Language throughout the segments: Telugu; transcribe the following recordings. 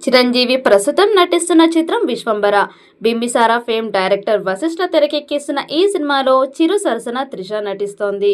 చిరంజీవి ప్రస్తుతం నటిస్తున్న చిత్రం విశ్వంబర. బింబిసారా ఫేమ్ డైరెక్టర్ వశిష్ఠ తెరకెక్కిస్తున్న ఈ సినిమాలో చిరు సరసన త్రిష నటిస్తోంది.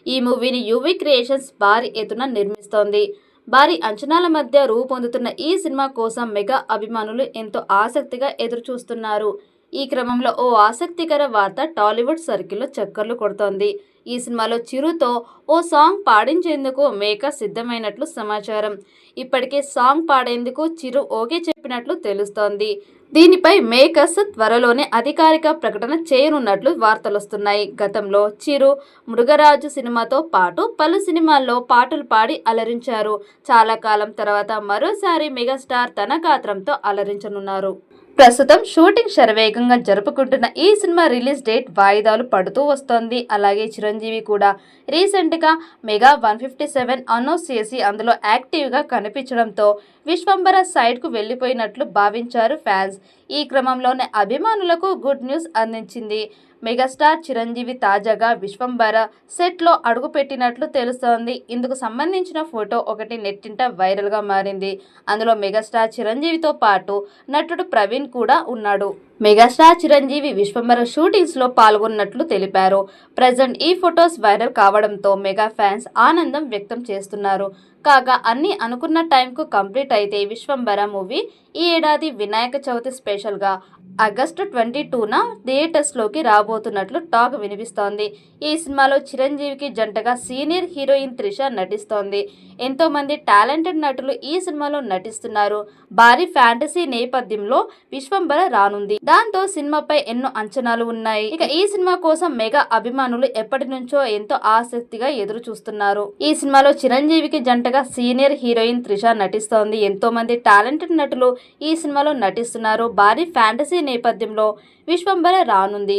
ఈ మూవీని యువి క్రియేషన్స్ భారీ ఎత్తున నిర్మిస్తోంది. భారీ అంచనాల మధ్య రూపొందుతున్న ఈ సినిమా కోసం మెగా అభిమానులు ఎంతో ఆసక్తిగా ఎదురుచూస్తున్నారు. ఈ క్రమంలో ఓ ఆసక్తికర వార్త టాలీవుడ్ సర్కిల్లో చక్కర్లు కొడుతోంది. ఈ సినిమాలో చిరుతో ఓ సాంగ్ పాడించేందుకు మేకర్స్ సిద్ధమైనట్లు సమాచారం. ఇప్పటికే సాంగ్ పాడేందుకు చిరు ఓకే చెప్పినట్లు తెలుస్తోంది. దీనిపై మేకర్స్ త్వరలోనే అధికారిక ప్రకటన చేయనున్నట్లు వార్తలొస్తున్నాయి. గతంలో చిరు మృగరాజు సినిమాతో పాటు పలు సినిమాల్లో పాటలు పాడి అలరించారు. చాలా కాలం తర్వాత మరోసారి మెగాస్టార్ తన గాత్రంతో అలరించనున్నారు. ప్రస్తుతం షూటింగ్ శరవేగంగా జరుపుకుంటున్న ఈ సినిమా రిలీజ్ డేట్ వాయిదాలు పడుతూ వస్తోంది. అలాగే చిరంజీవి కూడా రీసెంట్గా మెగా 157 అనౌన్స్ చేసి అందులో యాక్టివ్గా కనిపించడంతో విశ్వంబర సైడ్కు వెళ్ళిపోయినట్లు భావించారు ఫ్యాన్స్. ఈ క్రమంలోనే అభిమానులకు గుడ్ న్యూస్ అందించింది. మెగాస్టార్ చిరంజీవి తాజాగా విశ్వంబర సెట్లో అడుగుపెట్టినట్లు తెలుస్తోంది. ఇందుకు సంబంధించిన ఫోటో ఒకటి నెట్టింట వైరల్గా మారింది. అందులో మెగాస్టార్ చిరంజీవితో పాటు నటుడు ప్రవీణ్ కూడా ఉన్నాడు. మెగాస్టార్ చిరంజీవి విశ్వంబర షూటింగ్స్లో పాల్గొన్నట్లు తెలిపారు. ప్రజెంట్ ఈ ఫొటోస్ వైరల్ కావడంతో మెగా ఫ్యాన్స్ ఆనందం వ్యక్తం చేస్తున్నారు. కాగా అన్ని అనుకున్న టైంకు కంప్లీట్ అయితే విశ్వంబర మూవీ ఈ ఏడాది వినాయక చవితి స్పెషల్గా ఆగస్టు 22న థియేటర్స్లోకి రాబోతున్నట్లు టాక్ వినిపిస్తోంది. ఈ సినిమాలో చిరంజీవికి జంటగా సీనియర్ హీరోయిన్ త్రిష నటిస్తోంది. ఎంతో మంది టాలెంటెడ్ నటులు ఈ సినిమాలో నటిస్తున్నారు. భారీ ఫ్యాంటసీ నేపథ్యంలో విశ్వంబర రానుంది. దాంతో సినిమాపై ఎన్నో అంచనాలు ఉన్నాయి. ఇక ఈ సినిమా కోసం మెగా అభిమానులు ఎప్పటి నుంచో ఎంతో ఆసక్తిగా ఎదురు చూస్తున్నారు. ఈ సినిమాలో చిరంజీవికి జంటగా సీనియర్ హీరోయిన్ త్రిష నటిస్తోంది. ఎంతో మంది టాలెంటెడ్ నటులు ఈ సినిమాలో నటిస్తున్నారు. భారీ ఫ్యాంటసీ నేపథ్యంలో విశ్వంబర రానుంది.